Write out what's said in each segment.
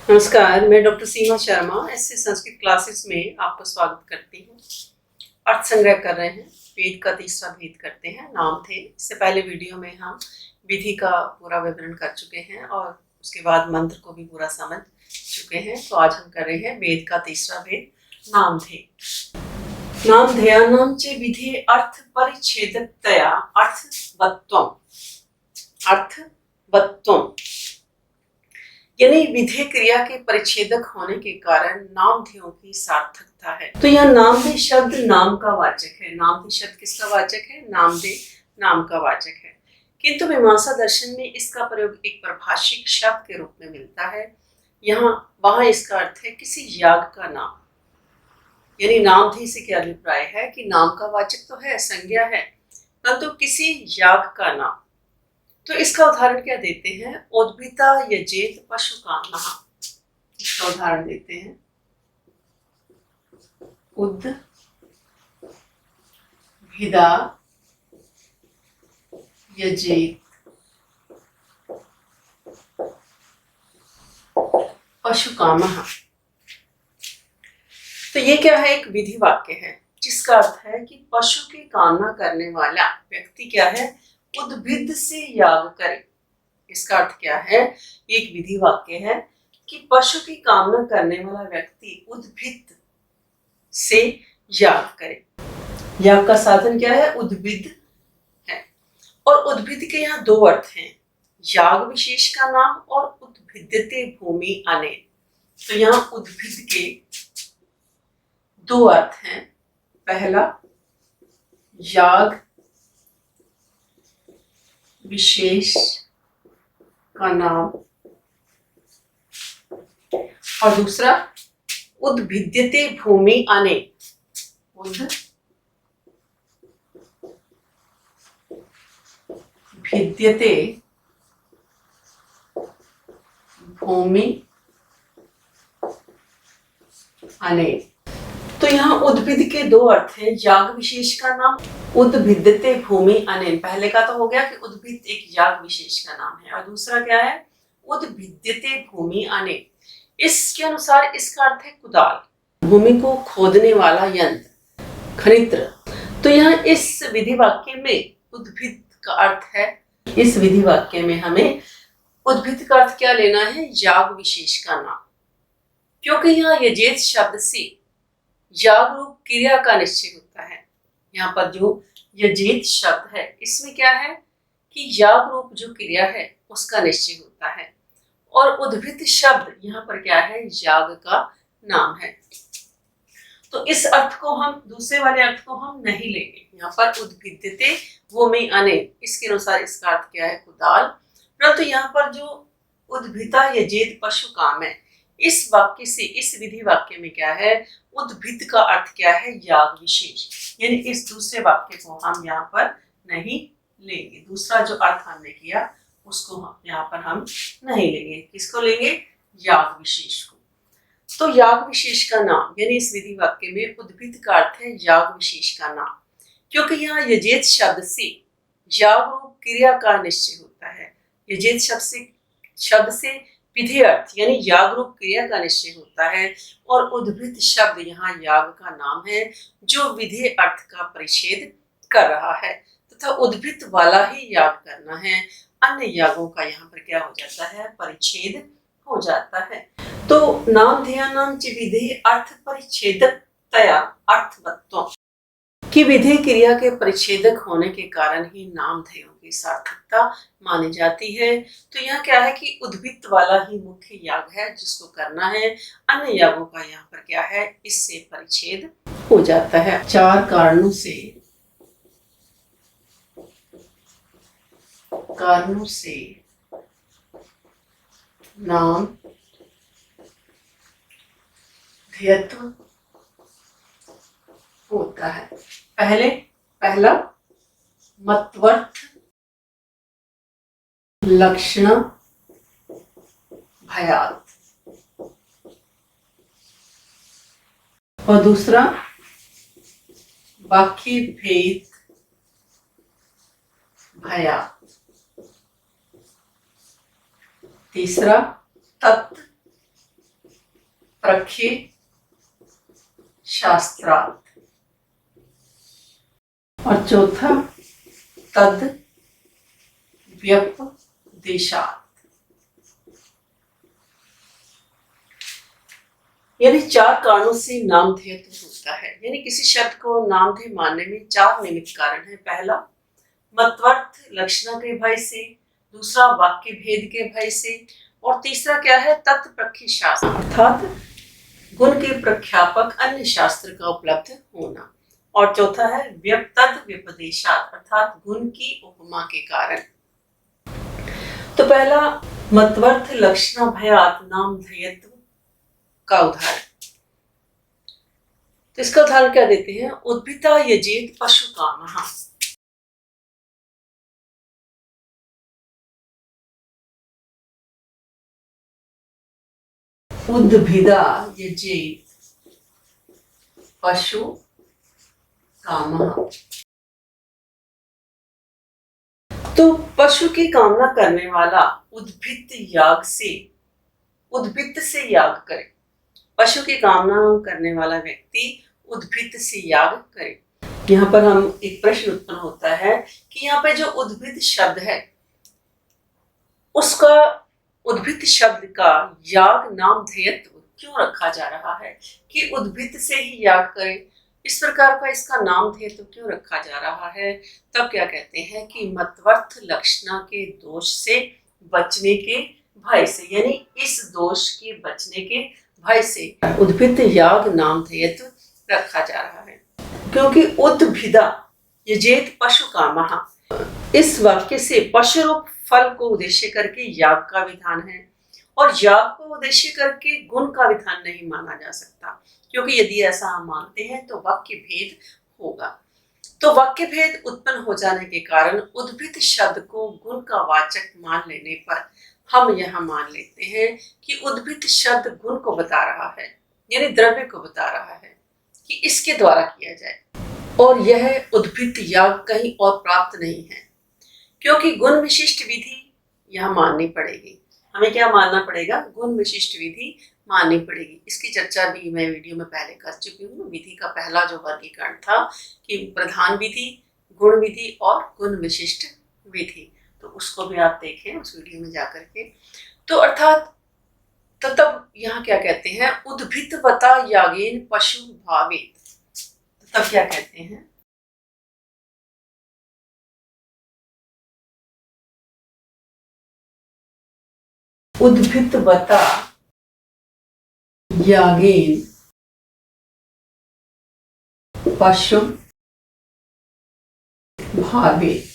नमस्कार, मैं डॉक्टर सीमा Sharma SC Sanskrit classes में आपका स्वागत करती हूँ। अर्थ संग्रह कर रहे हैं, वेद का तीसरा भेद करते हैं, नाम थे। इससे पहले वीडियो में हम विधि का पूरा विवरण कर चुके हैं और उसके बाद मंत्र को भी पूरा समझ चुके हैं। तो आज हम कर रहे हैं वेद का तीसरा भेद, नाम थे। नाम ध्येयानाम च विधि अर्थ परिच्छेदतया अर्थवत्वम् यानी विधेय क्रिया के परिच्छेदक होने के कारण नामधेयों की सार्थकता है। तो यह नामधेय शब्द नाम का वाचक है। नामधेय शब्द किसका वाचक है? नामधेय नाम का वाचक है। किंतु मीमांसा दर्शन में इसका प्रयोग एक प्रभाषिक शब्द के रूप में मिलता है। वहां इसका अर्थ है किसी याग का नाम। यानी नामधेय से क्या अभिप्राय है कि नाम का वाचक तो है, संज्ञा है, परंतु किसी याग का नाम। तो इसका उदाहरण क्या देते हैं? उद्भिता यजेत पशु कामः। इसका उदाहरण देते हैं, उद्भिदा यजेत पशु कामः। तो ये क्या है? एक विधि वाक्य है जिसका अर्थ है कि पशु की कामना करने वाला व्यक्ति क्या है? उद्भिद से याग करे। इसका अर्थ क्या है? एक विधि वाक्य है कि पशु की कामना करने वाला व्यक्ति उद्भिद से याग करे। याग का साधन क्या है? उद्भिद है। और उद्भिद के यहाँ दो अर्थ हैं, याग विशेष का नाम और उद्भिद्यते भूमि अनेन। तो यहाँ उद्भिद के दो अर्थ हैं। पहला, याग विशेष का नाम, और दूसरा उद्भिद्यते भूमि अनेन। उद्भिद्यते भूमि अनेन। तो यहाँ उद्भिद के दो अर्थ हैं, याग विशेष का नाम, उद्भिद्यते भूमि अनेन। पहले का तो हो गया कि उद्भिद एक याग विशेष का नाम है, और दूसरा क्या है? उद्भिद्यते भूमि अनेन। इसके अनुसार इसका अर्थ है कुदाल, भूमि को खोदने वाला यंत्र, खनित्र। तो यहाँ इस विधि वाक्य में उद्भिद का अर्थ है, इस विधि वाक्य में हमें उद्भिद का अर्थ क्या लेना है? याग विशेष का नाम। क्योंकि यहाँ यजेत शब्द से याग रूप क्रिया का निश्चय होता है। यहाँ पर जो यजेत शब्द है इसमें क्या है कि याग रूप जो क्रिया है उसका निश्चय होता है, और उद्भिद शब्द यहाँ पर क्या है? याग का नाम है। तो इस अर्थ को हम, दूसरे वाले अर्थ को हम नहीं लेंगे। यहाँ पर उद्भिद्यते भूमि अनेन, इसके अनुसार इसका अर्थ क्या है? कुदाल। परंतु यहाँ पर जो उद्भिता यजेत पशु काम है, इस वाक्य से, इस विधि वाक्य में क्या है? उद्भिद का अर्थ क्या है? याग विशेष। यानी इस दूसरे वाक्य को हम यहाँ पर नहीं लेंगे। दूसरा जो अर्थ हमने किया उसको यहाँ पर हम नहीं लेंगे। किसको लेंगे? याग विशेष को। तो याग विशेष का नाम, यानी इस विधि वाक्य में उद्भिद का अर्थ है याग विशेष का नाम। क्योंकि यहाँ यजेत शब्द से याग रूप क्रिया का निश्चय होता है। यजेत शब्द से विधि अर्थ यानी याग रूप क्रिया का निश्चय होता है, और उद्भिद शब्द यहाँ याग का नाम है जो विधि अर्थ का परिच्छेद कर रहा है, तथा उद्भिद वाला ही याग करना है। अन्य यागों का यहाँ पर क्या हो जाता है? परिच्छेद हो जाता है। तो नामधेयानाम च विधि अर्थ परिच्छेदतया अर्थवत्वम् कि विधेय क्रिया के परिच्छेदक होने के कारण ही नामधेयों की सार्थकता मानी जाती है। तो यहाँ क्या है कि उद्भिद वाला ही मुख्य याग है जिसको करना है, अन्य यागों का यहाँ पर क्या है? इससे परिच्छेद हो जाता है। चार कारणों से नाम धेयत्व होता है। पहला मत्वर्थ लक्षण भयात, और दूसरा वाक्य भेद भयात, तीसरा तत् प्रख्ये शास्त्रात्। और चौथा तद व्यपदेशात्। यानी 4 कारणों से नामधेयत्व होता है। यानी किसी शब्द को नामधेय मानने में 4 निमित्त कारण है। पहला मतवर्थ लक्षणा के भय से, दूसरा वाक्य भेद के भय से, और तीसरा क्या है, तत् प्रख्य शास्त्र अर्थात गुण के प्रख्यापक अन्य शास्त्र का उपलब्ध होना, और चौथा है तद व्यपदेशात् अर्थात गुण की उपमा के कारण। तो पहला मतवर्थ लक्षणा भयात नामधेयत्व का उदाहरण। तो इसका उदाहरण क्या देते हैं, उद्भिता यजेत पशु कामः। उद्भिदा यजेत पशु कामः। तो पशु की कामना करने वाला उद्भिद से याग करे। पशु की कामना करने वाला व्यक्ति उद्भिद से याग करे। यहाँ पर हम एक प्रश्न उत्पन्न होता है कि यहाँ पे जो उद्भिद शब्द है उसका, उद्भिद शब्द का याग नामधेयत्व क्यों रखा जा रहा है कि उद्भिद से ही याग करे, इस प्रकार का इसका नामधेयत्व क्यों रखा जा रहा है। तब क्या कहते हैं कि मतवर्थ लक्षणा के दोष से बचने के भय से, यानी इस दोष के बचने के भय से उद्भिद याग नामधेयत्व रखा जा रहा है। क्योंकि उद्भिदा यजेत पशु कामः, इस वाक्य से पशु रूप फल को उद्देश्य करके याग का विधान है, और याग को उद्देश्य करके गुण का विधान नहीं माना जा सकता, क्योंकि यदि ऐसा हम मानते हैं तो वाक्य भेद होगा। तो वाक्य भेद उत्पन्न हो जाने के कारण उद्भिद शब्द को गुण का वाचक मान लेने पर हम यह मान लेते हैं कि उद्भिद शब्द गुण को बता रहा है, यानी द्रव्य को बता रहा है कि इसके द्वारा किया जाए, और यह उद्भिद याग कहीं और प्राप्त नहीं है, क्योंकि गुण विशिष्ट विधि यह माननी पड़ेगी। हमें क्या मानना पड़ेगा, गुण विशिष्ट विधि माननी पड़ेगी। इसकी चर्चा भी मैं वीडियो में पहले कर चुकी हूँ। विधि का पहला जो वर्गीकरण था कि प्रधान विधि, गुण विधि और गुण विशिष्ट विधि, तो उसको भी आप देखें उस वीडियो में जाकर के। तो अर्थात तो तब यहाँ क्या कहते हैं, उद्भिदवता यागेन पशु भावेत। तब क्या कहते हैं, उद्भिदवता यागेन पशु भावेत।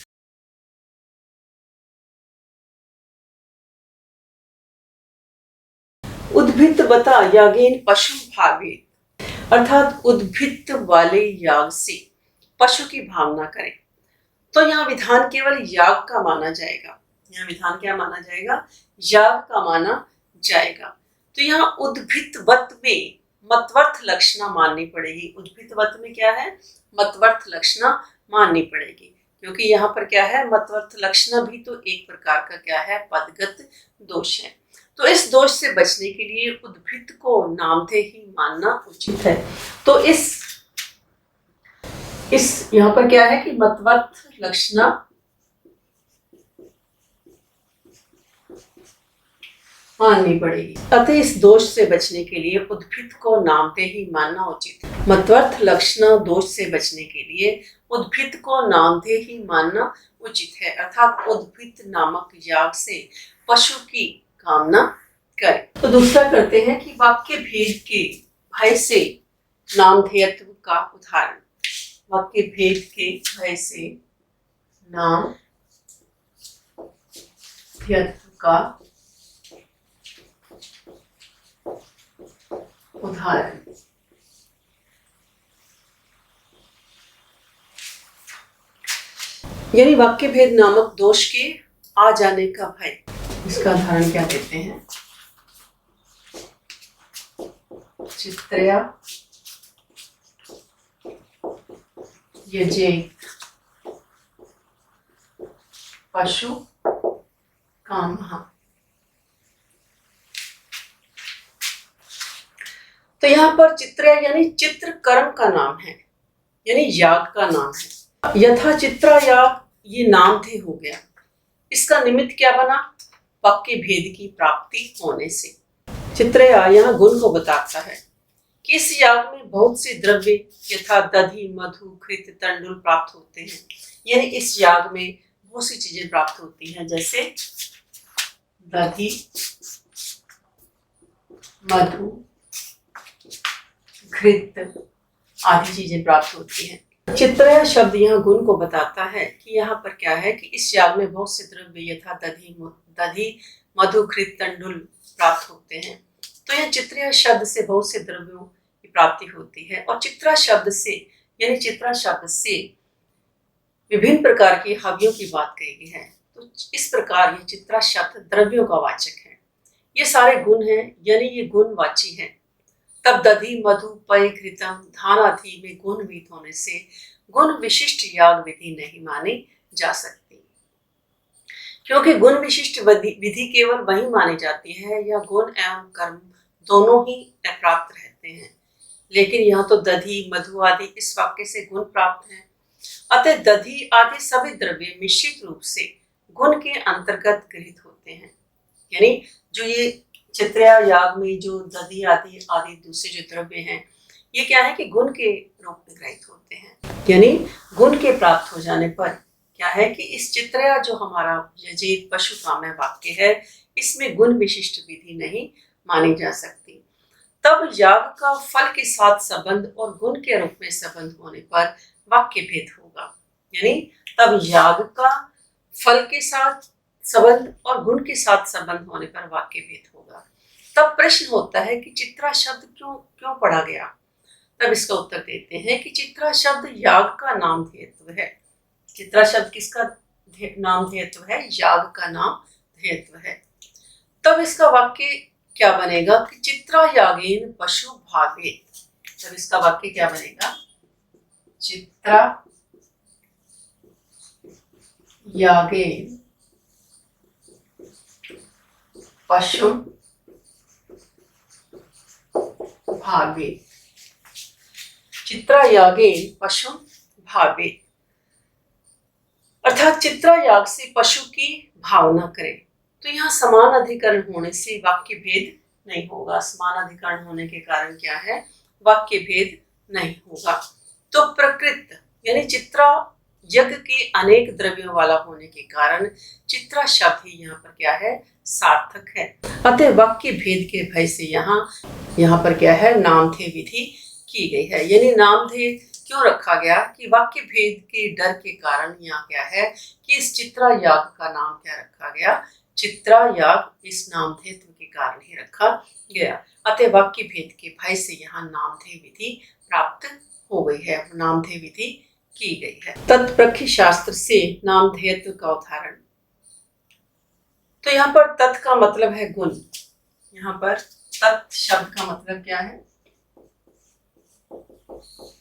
उद्भिदवता यागेन पशु भावेत अर्थात उद्भिद वाले याग से पशु की भावना करें। तो यहाँ विधान केवल याग का माना जाएगा। यहाँ विधान क्या माना जाएगा, याग का माना जाएगा। तो यहाँ उद्भिदवत में मतवर्थ लक्षणा माननी पड़ेगी। उद्भिदवत में क्या है, मतवर्थ लक्षणा माननी पड़ेगी, क्योंकि यहाँ पर क्या है, मतवर्थ लक्षणा भी तो एक प्रकार का क्या है, पदगत दोष है। तो इस दोष से बचने के लिए उद्भिद को नामधेय ही मानना उचित है। तो इस यहाँ पर क्या है कि मतवर्थ लक्षणा माननी पड़ेगी। अतः इस दोष से बचने के लिए उद्भिद को नामधेय ही मानना उचित है। मतवर्थ लक्षणा दोष से बचने के लिए उद्भिद को नामधेय ही मानना उचित है, अर्थात उद्भिद नामक याग से पशु की कामना करें। तो दूसरा करते हैं कि वाक्य भेद के भय से नामधेयत्व का उदाहरण। वाक्य भेद के भय से नामधेयत्व का उदाहरण। यानी वाक्य भेद नामक दोष के आ जाने का भय। इसका उदाहरण क्या देते हैं, चित्रया यजेत पशु कामः। तो यहाँ पर चित्रा यानी चित्र कर्म का नाम है, यानी याग का नाम है। यथा चित्रा याग, ये नाम थे हो गया। इसका निमित्त क्या बना? वाक्य भेद की प्राप्ति होने से। चित्रया यहाँ गुण को बताता है कि इस याग में बहुत से द्रव्य यथा दधि, मधु, घृत, तंडुल प्राप्त होते हैं। यानी इस याग में बहुत सी चीजें प्राप्त होती हैं, जैसे दधि, मधु, घृत आदि चीजें प्राप्त होती हैं। चित्रया शब्द यहाँ गुण को बताता है कि यहाँ पर क्या है कि इस याग में बहुत से द्रव्य यथा दधि, मधु, घृत, तंडुल प्राप्त होते हैं। तो यह चित्रया शब्द से बहुत से द्रव्यों की प्राप्ति होती है। और चित्रा शब्द से यानी चित्रा शब्द से विभिन्न प्रकार की हवियों की बात कही गई है। तो इस प्रकार ये चित्रा शब्द द्रव्यों का वाचक है। ये सारे गुण हैं, यानी ये गुणवाची हैं। तब दधि, मधु, पय, घृतम, धान आदि में गुण विहित होने से गुण विशिष्ट याग विधि नहीं मानी जा सकती, क्योंकि गुण विशिष्ट विधि केवल वही मानी जाती है या गुण एवं कर्म दोनों ही अप्राप्त रहते हैं। लेकिन यहाँ तो दधि, मधु आदि इस वाक्य से गुण प्राप्त हैं। अतः दधि आदि सभी द्रव्य निश्चित रूप से गुण के अंतर्गत गृहीत होते हैं। यानी जो ये चित्रया याग में जो दधि आदि आदि दूसरे जो द्रव्य हैं, ये क्या है कि गुण के रूप में ग्रहित होते हैं। यानी गुण के प्राप्त हो जाने पर क्या है कि इस चित्रया जो हमारा यजेत पशु काम्य वाक्य है, इसमें गुण विशिष्ट विधि नहीं मानी जा सकती। तब याग का फल के साथ संबंध और गुण के रूप में संबंध होने पर वाक्य भेद होगा। यानी तब याग का फल के साथ संबंध और गुण के साथ संबंध होने पर वाक्य भेद होगा। तब प्रश्न होता है कि चित्रा शब्द क्यों पढ़ा गया? तब इसका उत्तर देते हैं कि चित्रा शब्द याग का नाम ध्येयत्व है। चित्रा शब्द किसका नाम ध्येयत्व है? याग का नाम ध्येयत्व है। तब इसका वाक्य क्या बनेगा कि चित्रा यागेन पशु भावेत। तब इसका वाक्य क्या बनेगा? चित्रा यागेन पशु भावे। चित्रा यागेन पशु भावे अर्थात चित्रा याग से पशु की भावना करें। तो यहाँ समान अधिकरण होने से वाक्य भेद नहीं होगा। समान अधिकरण होने के कारण क्या है? वाक्य भेद नहीं होगा। तो प्रकृत यानी चित्रा यज्ञ के अनेक द्रव्यों वाला होने के कारण चित्रा शब्द ही यहाँ पर क्या है? सार्थक है। अतः वाक्य भेद के भय से यहाँ पर क्या है? नामधेय विधि की गई है। यानी नामधेय क्यों रखा गया कि वाक्य भेद के डर के कारण यहाँ क्या है कि इस चित्रा याग का नाम क्या रखा गया? चित्रा याग इस नामधेयत्व के कारण ही रखा गया। अतः वाक्य भेद के भय से यहाँ नामधेय विधि प्राप्त हो गई है, नामधेय विधि की गई है। तत्प्रख्य शास्त्र से नामधेयत्व का उदाहरण। तो यहाँ पर तत् का मतलब है गुण। यहाँ पर तत् शब्द का मतलब क्या है?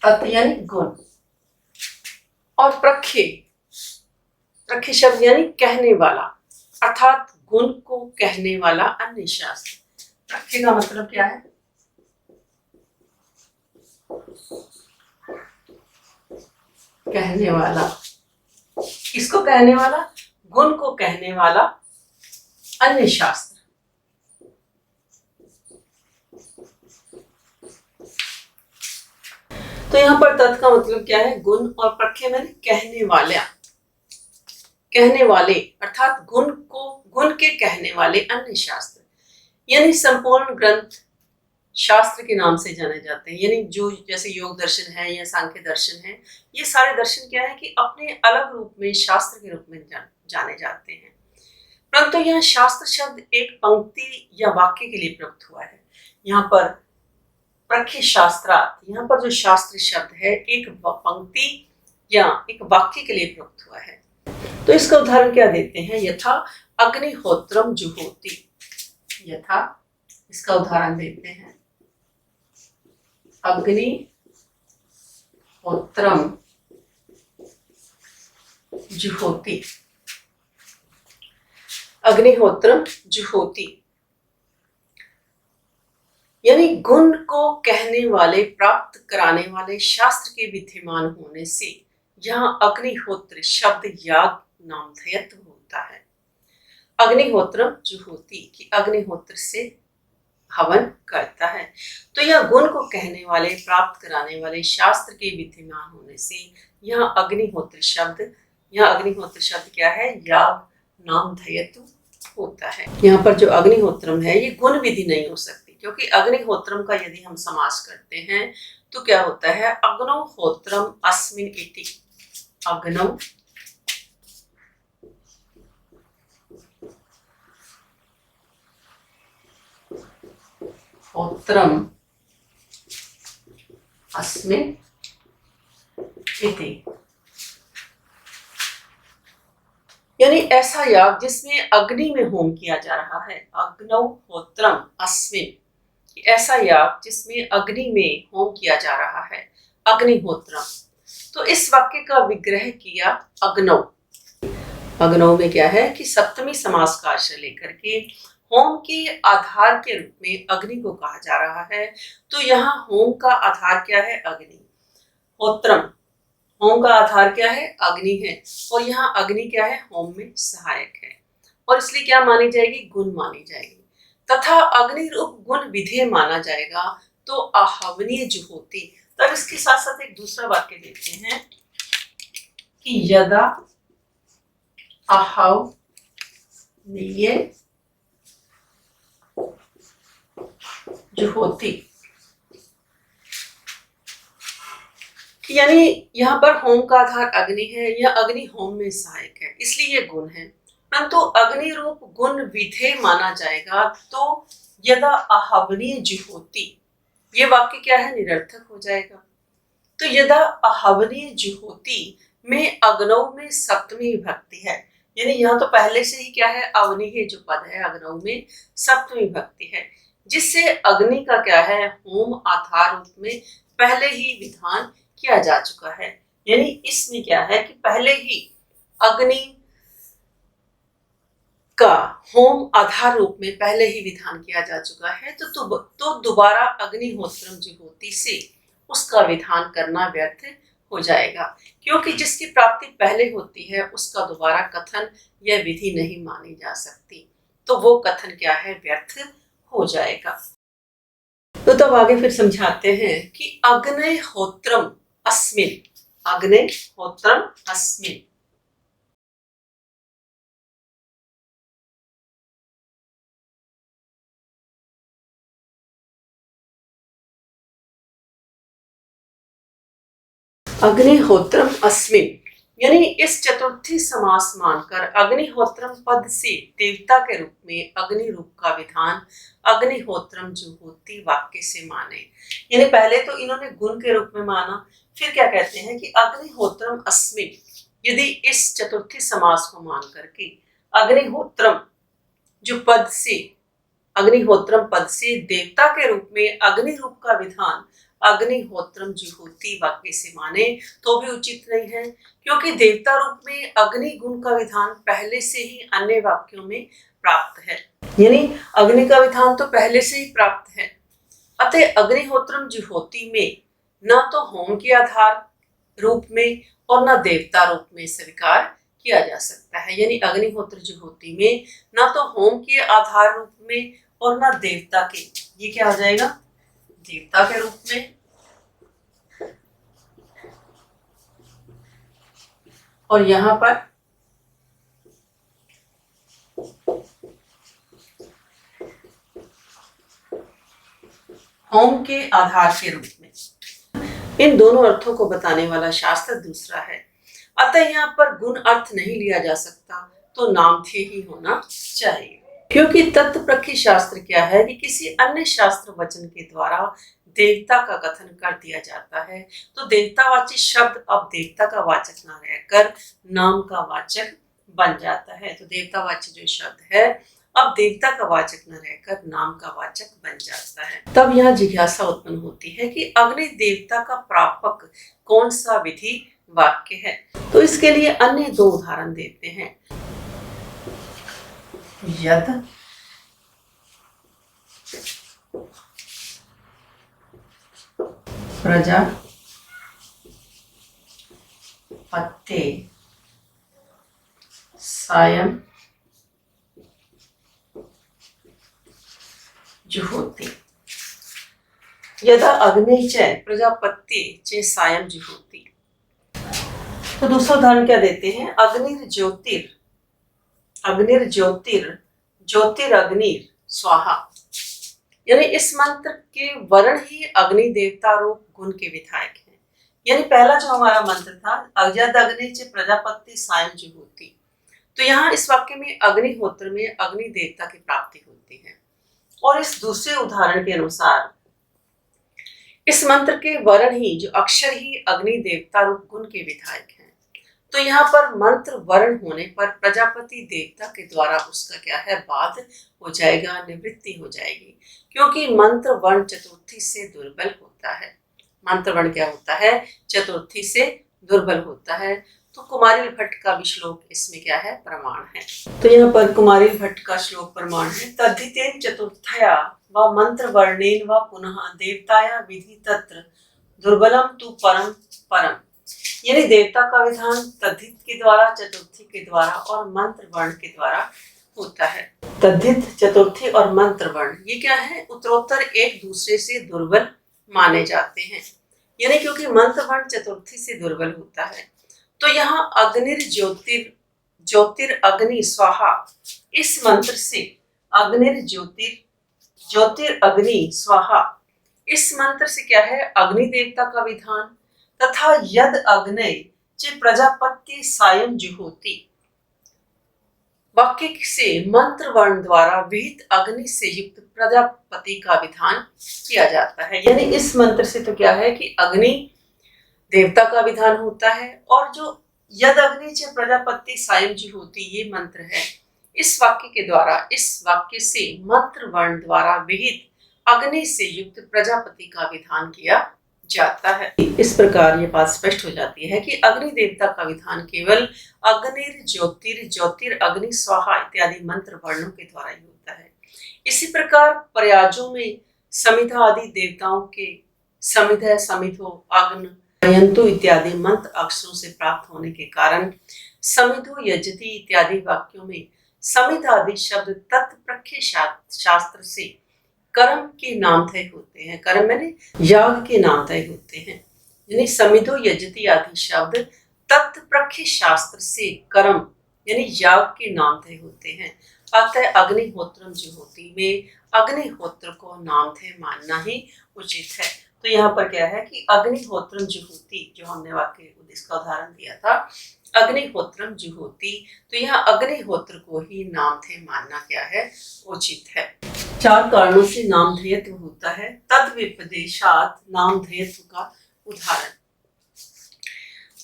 तत् यानी गुण। और प्रख्य शब्द यानी कहने वाला, अर्थात गुण को कहने वाला अन्य शास्त्र। प्रख्य का मतलब क्या है? कहने वाला। किसको कहने वाला? गुण को कहने वाला अन्य शास्त्र। तो यहाँ पर तत् का मतलब क्या है? गुण। और प्रख्य में कहने वाले अर्थात गुण के कहने वाले अन्य शास्त्र। यानी संपूर्ण ग्रंथ शास्त्र के नाम से जाने जाते हैं। यानी जो जैसे योग दर्शन है या सांख्य दर्शन है, ये सारे दर्शन क्या है कि अपने अलग रूप में शास्त्र के रूप में जाने जाते हैं। परंतु यह शास्त्र शब्द एक पंक्ति या वाक्य के लिए प्रयुक्त हुआ है। यहाँ पर प्रख्य शास्त्रार्थ, यहाँ पर जो शास्त्र शब्द है एक पंक्ति या एक वाक्य के लिए प्रयुक्त हुआ है। तो इसका उदाहरण क्या देते हैं? यथा अग्निहोत्रम जुहोति। यथा इसका उदाहरण देते हैं अग्निहोत्रम जुहोति। अग्निहोत्रम जुहोति यानी गुण को कहने वाले, प्राप्त कराने वाले शास्त्र के विद्यमान होने से यहाँ अग्निहोत्र शब्द याग नामधेयत्व होता है। अग्निहोत्रम जुहोति कि अग्निहोत्र से हवन करता है। तो यह गुण को कहने वाले, प्राप्त कराने वाले शास्त्र के विद्यमान होने से यहाँ अग्निहोत्र शब्द क्या है? याग नामधेयत्व होता है। यहाँ पर जो अग्निहोत्रम है ये गुण विधि नहीं हो सकती, क्योंकि अग्निहोत्रम का यदि हम समास करते हैं तो क्या होता है? अग्नौ होत्रम अस्मिन् इति। अग्नौ होत्रम अस्मिन् इति, यानी ऐसा याग जिसमें अग्नि में होम किया जा रहा है। अग्नौ होत्रम अस्मिन्, ऐसा याग जिसमें अग्नि में होम किया जा रहा है, अग्निहोत्रम। तो इस वाक्य का विग्रह किया अग्नौ। अग्नौ में क्या है कि सप्तमी समास का आश्रय लेकर के होम के आधार के रूप में अग्नि को कहा जा रहा है। तो यहाँ होम का आधार क्या है? अग्नि। होत्रम, होम का आधार क्या है? अग्नि है, और यहाँ अग्नि क्या है? होम में सहायक है, और इसलिए क्या मानी जाएगी? गुण मानी जाएगी। तथा अग्नि रूप गुण विधेय माना जाएगा तो आहवनीय जुहोति। तब इसके साथ साथ एक दूसरा वाक्य देखते हैं कि यदा आहवनीय जुहोति, यानी यहाँ पर होम का आधार अग्नि है, यह अग्नि होम में सहायक है, इसलिए ये गुण है। परंतु अग्नि रूप गुण विधेय माना जाएगा तो यदा आहवनीय जुहोति, ये वाक्य क्या है? निरर्थक हो जाएगा। तो यदा आहवनीय जुहोति में अग्नौ में सप्तमी विभक्ति है, यानी यहाँ तो पहले से ही क्या है? अवनीय जो पद है अग्नौ में सप्तमी विभक्ति है, जिससे अग्नि का क्या है? होम आधार रूप में पहले ही विधान किया जा चुका है। यानी इसमें क्या है कि पहले ही अग्नि का होम आधार रूप में पहले ही विधान किया जा चुका है। तो दोबारा अग्निहोत्रम जुहोति से उसका विधान करना व्यर्थ हो जाएगा, क्योंकि जिसकी प्राप्ति पहले होती है उसका दोबारा कथन या विधि नहीं मानी जा सकती, तो वो कथन क्या है? व्यर्थ हो जाएगा। तो तब आगे फिर समझाते हैं कि अग्निहोत्रम अस्मिन्, अग्निहोत्रम अस्मिन्, अग्निहोत्रम अस्मिन्, यानी इस चतुर्थी समास मानकर अग्निहोत्रम पद से देवता के रूप में अग्नि रूप का विधान अग्निहोत्रम जुहोति वाक्य से माने। यानी पहले तो इन्होंने गुण के रूप में माना, फिर क्या कहते हैं कि अग्निहोत्रम अस्मिन्, यदि इस चतुर्थी समास को मान करके अग्निहोत्रम जो पद से, अग्निहोत्रम पद से देवता के रूप में अग्नि रूप का विधान अग्निहोत्रम जुहोति वाक्य से माने तो भी उचित नहीं है, क्योंकि देवता रूप में अग्नि गुण का विधान पहले से ही अन्य वाक्यों में प्राप्त है, यानी अग्नि का विधान तो पहले से ही प्राप्त है। अतः अग्निहोत्रम जुहोति में न तो होम के आधार रूप में और न देवता रूप में स्वीकार किया जा सकता है। यानी अग्निहोत्र जुहोति में न तो होम के आधार रूप में और न देवता के, ये क्या आ जाएगा? देवता के रूप में, और यहां पर होम के आधार के रूप में। इन दोनों अर्थों को बताने वाला शास्त्र दूसरा है। अतः यहाँ पर गुण अर्थ नहीं लिया जा सकता, तो नामधेय ही होना चाहिए, क्योंकि तत्प्रखी शास्त्र क्या है कि किसी अन्य शास्त्र वचन के द्वारा देवता का कथन कर दिया जाता है, तो देवतावाची शब्द अब देवता का वाचक न रहकर नाम का वाचक बन जाता है। तो देवतावाची जो शब्द है अब देवता का वाचक न रहकर नाम का वाचक बन जाता है। तब यहाँ जिज्ञासा उत्पन्न होती है कि अग्नि देवता का प्रापक कौन सा विधि वाक्य है। तो इसके लिए अन्य दो उदाहरण देते हैं। यद प्रजापत्ये सायं जुहोति। यदा अग्नि च प्रजापत्ये च सायं जुहोति। तो दूसरा उदाहरण क्या देते हैं, ज्योतिर्अग्निर स्वाहा। यानी इस मंत्र के वर्ण ही अग्नि देवता रूप गुण के विधायक हैं। यानी पहला जो हमारा मंत्र था यद अग्नि च प्रजापत्ये सायं जुहोति, तो यहाँ इस वाक्य में अग्निहोत्र में अग्नि देवता की प्राप्ति होती है। और इस दूसरे उदाहरण के अनुसार इस मंत्र के वर्ण ही जो अक्षर ही अग्नि देवता रूप गुण के विधायक हैं। तो यहाँ पर मंत्र वर्ण होने पर प्रजापति देवता के द्वारा उसका क्या है, बाध हो जाएगा, निवृत्ति हो जाएगी, क्योंकि मंत्र वर्ण चतुर्थी से दुर्बल होता है। मंत्र वर्ण क्या होता है, चतुर्थी से दुर्बल होता है। तो कुमारिल भट्ट का भी श्लोक इसमें क्या है, प्रमाण है। तो यहाँ पर कुमारिल भट्ट का श्लोक प्रमाण है, तद्धितेन चतुर्थया व मंत्र वर्णेन व पुनः देवताया विधि तत्र दुर्बलम तु परम परम। यानी देवता का विधान तद्धित के द्वारा, चतुर्थी के द्वारा और मंत्र वर्ण के द्वारा होता है। तद्धित, चतुर्थी और मंत्र वर्ण ये क्या है, उत्तरोत्तर एक दूसरे से दुर्बल माने जाते हैं। यानी क्योंकि मंत्र वर्ण चतुर्थी से दुर्बल होता है, तो यहाँ ज्योतिर्अग्नि स्वाहा, इस मंत्र से ज्योतिर्अग्नि स्वाहा, इस मंत्र से क्या है, अग्नि देवता का विधान, तथा यद अग्नि च प्रजापत्ये सायं जुहोति, वाक्य से मंत्र वर्ण द्वारा विहित अग्नि से युक्त प्रजापति का विधान किया जाता है। यानी इस मंत्र से तो क्या है कि अग्नि देवता का विधान होता है, और जो यद अग्नि च प्रजापत्ये सायं जुहोति ये मंत्र है, इस वाक्य के द्वारा, इस वाक्य से मंत्र वर्ण द्वारा विहित अग्नि से युक्त प्रजापति का विधान किया जाता है। इस प्रकार ये बात स्पष्ट हो जाती है कि अग्नि देवता का विधान केवल ज्योतिर्अग्नि स्वाहा इत्यादि मंत्र वर्णों के द्वारा ही होता है। इसी प्रकार प्रयाजों में समिधा आदि देवताओं के समिध, समिधो, अग्न, यंतु इत्यादि मंत्र अक्षरों से प्राप्त होने के कारण समिधो यजति इत्यादि वाक्यों में समिध आदि शब्द तत्प्रख्य शास्त्र से कर्म के नामधेय होते हैं। कर्म मैंने याग के नामधेय होते हैं। यानी समिधो यजति आदि शब्द तत्प्रख्य शास्त्र से कर्म यानी याग के नामधेय होते हैं। अतः अग्निहोत्रम जुहोति में अग्निहोत्र को नामधेय मानना ही उचित है। तो यहाँ पर क्या है कि अग्निहोत्रम जुहोति, जो हमने वाक्य इसका उदाहरण दिया था, अग्निहोत्रम जुहोति, तो यहाँ अग्निहोत्र को ही नामधेय मानना क्या है, उचित है। 4 कारणों से नामधेयत्व होता है। तद विपदेशात नामधेयत्व का उदाहरण।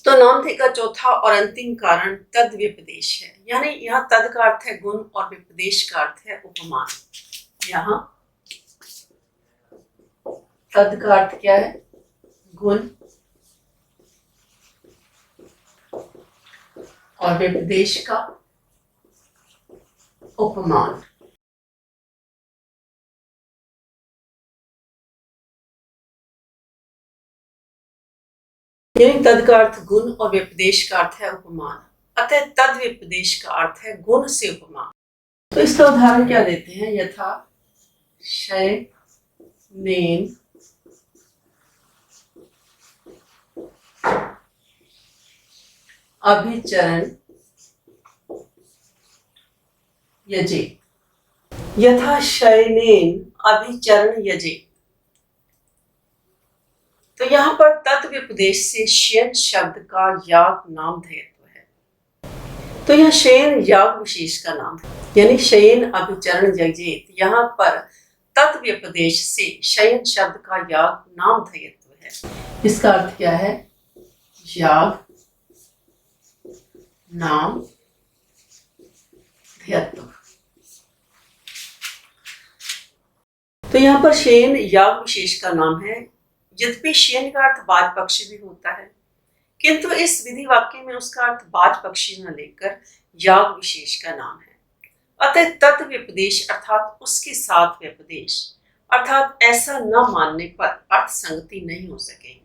तो नामधेय का चौथा और अंतिम कारण तद विपदेश है। यानी यहाँ तद का अर्थ है गुण और विपदेश का अर्थ है उपमान। यहाँ तद का अर्थ क्या है, गुण, और विपदेश का उपमान। यानी तद का अर्थ गुण और विपदेश का अर्थ है उपमान। अतः तद विपदेश का अर्थ है गुण से उपमान। तो इसका उदाहरण क्या देते हैं, यथा शयनेन अभिचरण यजे। यथा शयनेन अभिचरण यजे, तो यहाँ पर तत् विपदेश से शयन शब्द का याग नामधेयत्व है। तो यह शयन याग विशेष का नाम है। यानी शयन अभिचरण यजेत, यहाँ पर तत् विपदेश से शयन शब्द का याग नामधेयत्व है। इसका अर्थ क्या है, याग नाम धेयत्व। तो यहाँ पर शयन याग विशेष का नाम है। यद्यपि शयन का अर्थ बाज पक्षी भी होता है, किंतु इस विधि वाक्य में उसका अर्थ बाज पक्षी न लेकर याग विशेष का नाम है। अतः तत् व्यपदेश अर्थात उसके साथ व्यपदेश अर्थात ऐसा न मानने पर अर्थ संगति नहीं हो सकेगी।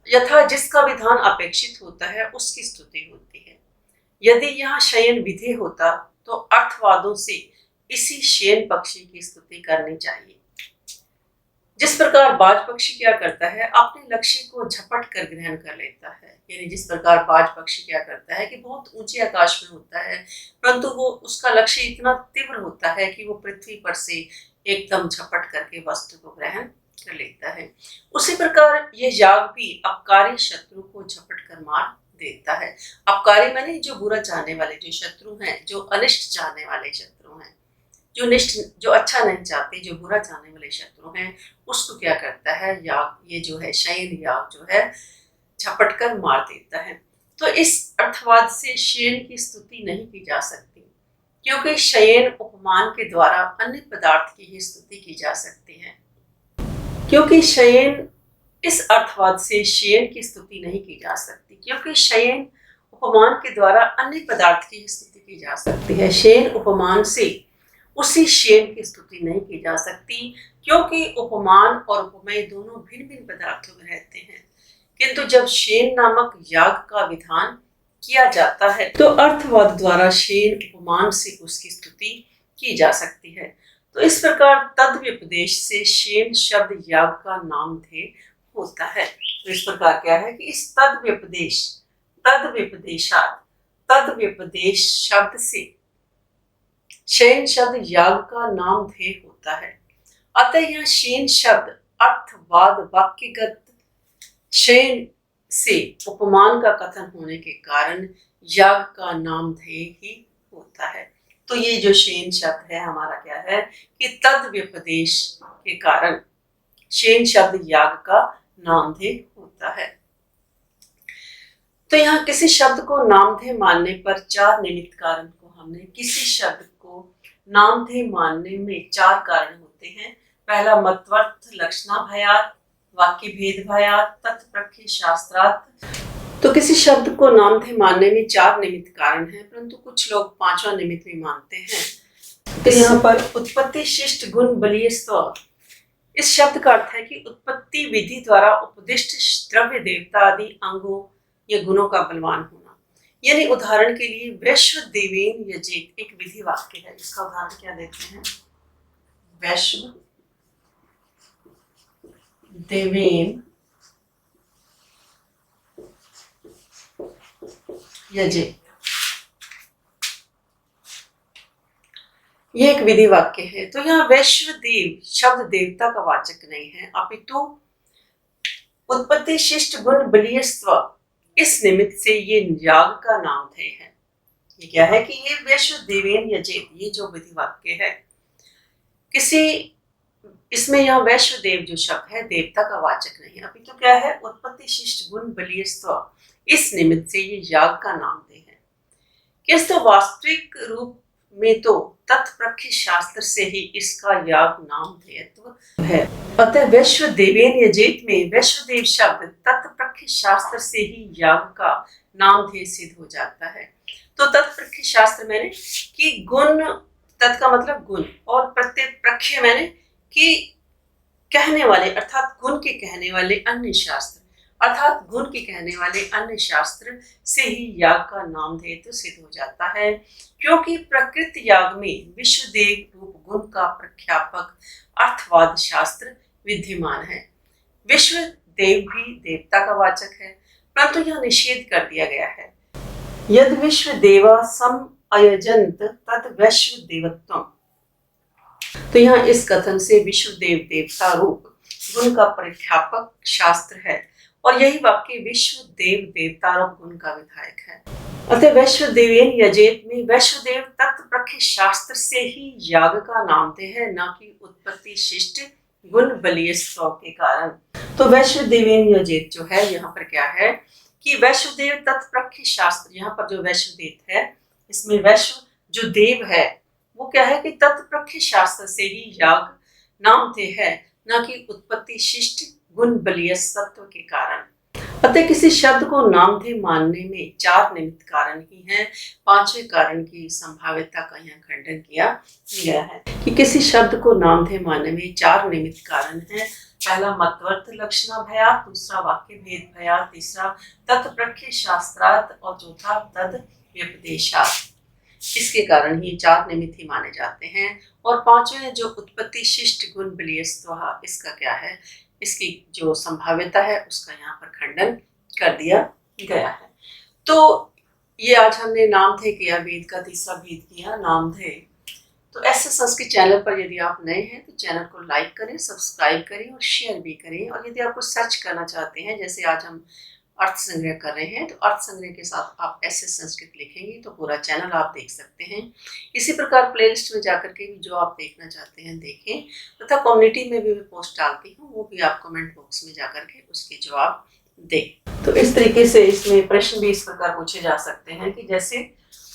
यथा जिसका विधान अपेक्षित होता है उसकी स्तुति होती है। यदि यहाँ शयन विधेय होता तो अर्थवादों से इसी शयन पक्षी की स्तुति करनी चाहिए। जिस प्रकार बाज पक्षी क्या करता है, अपने लक्ष्य को झपट कर ग्रहण कर लेता है। यानी जिस प्रकार बाज पक्षी क्या करता है कि बहुत ऊंचे आकाश में होता है, परंतु वो उसका लक्ष्य इतना तीव्र होता है कि वो पृथ्वी पर से एकदम झपट करके वस्तु को ग्रहण कर लेता है। उसी प्रकार ये याग भी अपकारी शत्रु को झपट कर मार देता है। अपकारी माने जो बुरा चाहने वाले, जो शत्रु हैं, जो अनिष्ट चाहने वाले शत्रु हैं, जो अच्छा नहीं चाहते, जो बुरा चाहने वाले शत्रु हैं, उसको क्या करता है, याग, ये जो है शयन याग जो है झपट कर मार देता है। तो इस अर्थवाद से शयन की स्तुति नहीं की जा सकती, क्योंकि शयन उपमान के द्वारा अन्य पदार्थ की ही स्तुति की जा सकती है। क्योंकि शयन इस अर्थवाद से शयन की स्तुति नहीं की जा सकती, क्योंकि शयन उपमान के द्वारा अन्य पदार्थ की स्तुति की जा सकती है। शयन उपमान से उसी शयन की स्तुति नहीं की जा सकती, क्योंकि उपमान और उपमेय दोनों भिन्न भिन्न पदार्थों में रहते हैं। किंतु जब शयन नामक याग का विधान किया जाता है तो अर्थवाद द्वारा शयन उपमान से उसकी स्तुति की जा सकती है। तो इस प्रकार तद व्यपदेश से शयन शब्द याग का नामधेय होता है। तो इस प्रकार क्या है कि इस तद व्यपदेश शब्द से शयन शब्द याग का नामधेय होता है। अतः यह शयन शब्द अर्थवाद वाक्यगत शयन से उपमान का कथन होने के कारण याग का नामधेय ही होता है। तो ये जो शयन शब्द है हमारा क्या है कि तद व्यपदेश के कारण शयन शब्द याग का नामधेय होता है। तो यहाँ किसी शब्द को नामधेय मानने पर चार निमित्त कारण को हमने, किसी शब्द को नामधेय मानने में चार कारण होते हैं। पहला मत्वर्थ लक्षणा भयात, वाक्य भेद भयात, तत्प्रख्य शास्त्रार्थ। तो किसी शब्द को नामधेय मानने में चार निमित्त कारण हैं, परंतु कुछ लोग पांचवा निमित्त भी मानते हैं। तो यहाँ पर उत्पत्ति शिष्ट गुण बलीय स्व, इस शब्द का अर्थ है कि उत्पत्ति विधि द्वारा उपदिष्ट द्रव्य देवता आदि अंगों या गुणों का बलवान होना। यानी उदाहरण के लिए वैश्व देवेन यजेत एक विधि वाक्य है। इसका उदाहरण क्या देते हैं, वैश्व देवेन यजेत, ये एक विधि वाक्य है। तो यहाँ वैश्व देव शब्द देवता का वाचक नहीं है, अपितु उत्पत्ति शिष्ट गुण बलीय स्व, इस निमित्त से ये याग का नामधेय है। ये क्या है कि ये वैश्व देवेन यजेत, ये जो विधि वाक्य है, किसी इसमें यहाँ वैश्व देव जो शब्द है देवता का वाचक नहीं, अपितु क्या है उत्पत्ति शिष्ट गुण बलीय स्व, इस निमित्त से ये याग का नामधेय है। किंतु वास्तविक रूप में तो तत्प्रख्य शास्त्र से ही इसका याग नामधेयत्व है। अतः वैश्व देवेन यजेत में वैश्वदेव शब्द तत्प्रख्य शास्त्र से ही याग का नामधेय सिद्ध हो जाता है। तो तत्प्रख्य शास्त्र मैंने कि गुण, तत् का मतलब गुण, और प्रत्यय प्रख्य मैंने कि कहने वाले, अर्थात गुण के कहने वाले अन्य शास्त्र, अर्थात गुण के कहने वाले अन्य शास्त्र से ही याग का नामधेय सिद्ध हो जाता है। क्योंकि प्रकृत याग में विश्वदेव रूप गुण का प्रख्यापक अर्थवाद शास्त्र विद्यमान है। विश्वदेव भी देवता का वाचक है, परंतु यह निषेध कर दिया गया है। यद विश्वदेवा सम अयजंत तद वैश्वदेवत्वम्। तो यहाँ इस कथन से विश्वदेव देवता रूप गुण का प्रख्यापक शास्त्र है, और यही वाक्य विश्वदेव देवता रूप गुण का विधायक है। अतः वैश्वदेवेन यजेत में वैश्वदेव तत्प्रख्य शास्त्र से ही याग का नामधेय है, न कि उत्पत्ति शिष्ट गुण बलीय स्व के कारण। तो वैश्वदेवेन यजेत जो है यहाँ पर क्या है कि वैश्वदेव तत्प्रख्य शास्त्र, यहाँ पर जो वैश्वदेव है इसमें वैश्व जो देव है वो क्या है कि तत्प्रख्य शास्त्र से ही याग नामधेय है, न कि उत्पत्ति शिष्ट गुण बलीय सत्व के कारण। अतः किसी शब्द को नामधेय मानने में 4 निमित्त कारण ही हैं। 5वें कारण की संभाव्यता का यहाँ खंडन किया गया है कि किसी शब्द को नामधेय मानने में 4 निमित्त कारण हैं। पहला मत्वर्थ लक्षणा भयात, दूसरा वाक्य भेद भयात, तीसरा तत्प्रख्य शास्त्रार्थ और चौथा तद व्यपदेशात। इसके कारण ही 4 निमित्त ही माने जाते हैं। और 5वें जो उत्पत्ति शिष्ट गुण बलियस्त्वः, इसका क्या है, इसकी जो संभाव्यता है उसका यहाँ पर खंडन कर दिया गया है। तो ये आज हमने नामधेय किया, वेद का तीसरा भेद किया नामधेय। तो ऐसे संस्कृत चैनल पर यदि आप नए हैं तो चैनल को लाइक करें, सब्सक्राइब करें और शेयर भी करें। और यदि आप कुछ सर्च करना चाहते हैं, जैसे आज हम अर्थ संग्रह कर रहे हैं, तो अर्थ संग्रह के साथ आप ऐसे संस्कृत लिखेंगे तो पूरा चैनल आप देख सकते हैं। इसी प्रकार प्लेलिस्ट में जाकर के भी जो आप देखना चाहते हैं देखें, तथा कम्युनिटी में भी मैं पोस्ट डालती हूँ, वो भी आप कमेंट बॉक्स में जाकर के उसके जवाब दें। तो इस तरीके से इसमें प्रश्न भी इस प्रकार पूछे जा सकते हैं कि जैसे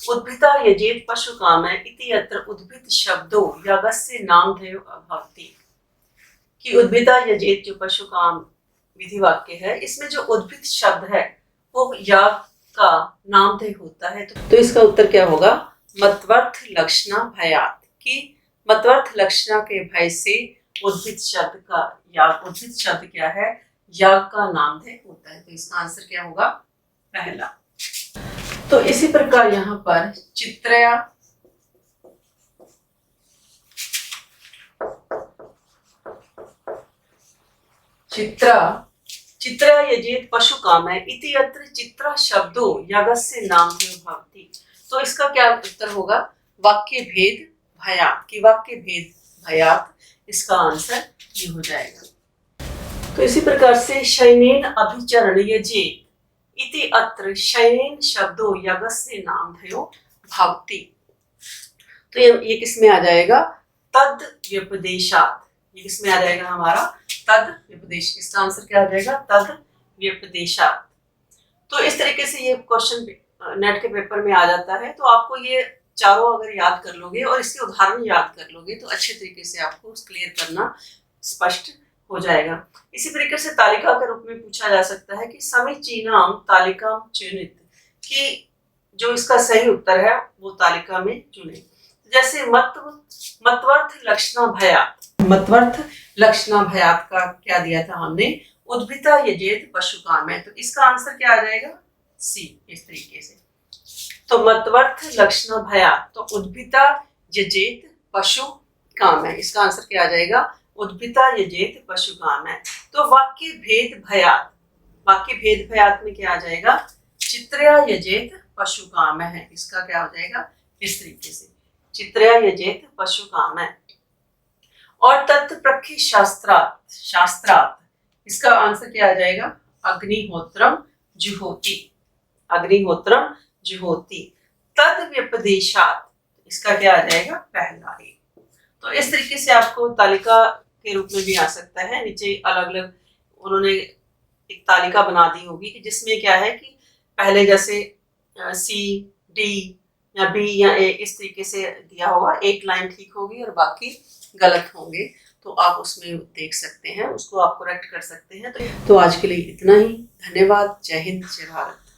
उद्भिता यजेत पशु कामः इति अत्र उद्भित शब्दों यागस्य नामधेयो अभवति। कि उद्भिता यजेत जो पशु काम विधि वाक्य है, इसमें जो उद्भित शब्द है वो याग का नामधेय होता है। तो इसका उत्तर क्या होगा, मत्वर्थ लक्षणा भयात। कि मत्वर्थ लक्षणा के भय से उद्भित शब्द का याग, उद्भित शब्द क्या है, याग का नामधेय होता है। तो इसका आंसर क्या होगा, पहला। तो इसी प्रकार यहाँ पर चित्रया चित्रा यजेत पशु कामः इति अत्र चित्रा शब्दो यागस्य नामधेयो भवति। तो इसका क्या उत्तर होगा, वाक्य भेद भयात। कि वाक्य भेद भयात, इसका आंसर ये हो जाएगा। तो इसी प्रकार से शयनेन अभिचरण यजेत इति अत्र शयनेन शब्दो यागस्य नामधेयो भवति। तो ये किसमें आ जाएगा, तद व्यपदेशात। ये किसमें आ जाएगा हमारा, तद व्यपदेश। इसका आंसर क्या आ जाएगा, तद व्यपदेशात। तो इस तरीके से ये क्वेश्चन नेट के पेपर में आ जाता है। तो आपको ये चारों अगर याद कर लोगे और इसके उदाहरण याद कर लोगे तो अच्छे तरीके से आपको क्लियर करना स्पष्ट हो जाएगा। इसी तरीके से तालिका के रूप में पूछा जा सकता है कि समीचीनाम तालिका चुनित। कि जो इसका सही उत्तर है वो तालिका में चुने। जैसे मत्वर्थ लक्षणा भयात, मत्वर्थ लक्षणा भयात का क्या दिया था हमने, उद्भिता यजेत पशु कामः। तो इसका आंसर क्या आ जाएगा, सी। इस तरीके से तो मत्वर्थ लक्षणा भयात, तो उद्भिता यजेत पशु कामः, इसका आंसर क्या आ जाएगा, उद्भिता यजेत पशु कामः। तो वाक्य भेद भयात, वाक्य भेद भयात में क्या आ जाएगा, चित्रया यजेत पशु कामः। इसका क्या हो जाएगा, इस तरीके से चित्रया यजेत पशु कामः। और तत्प्रख्य शास्त्रार्थ, इसका आंसर क्या आ जाएगा, अग्निहोत्रम जुहोति, अग्निहोत्रम जुहोति। तद व्यपदेशात, इसका क्या आ जाएगा, पहला एक। तो इस तरीके से आपको तालिका के रूप में भी आ सकता है। नीचे अलग अलग उन्होंने एक तालिका बना दी होगी कि जिसमें क्या है कि पहले जैसे सी डी या बी या ए इस तरीके से दिया होगा, एक लाइन ठीक होगी और बाकी गलत होंगे। तो आप उसमें देख सकते हैं, उसको आप करेक्ट कर सकते हैं। तो आज के लिए इतना ही। धन्यवाद। जय हिंद, जय भारत।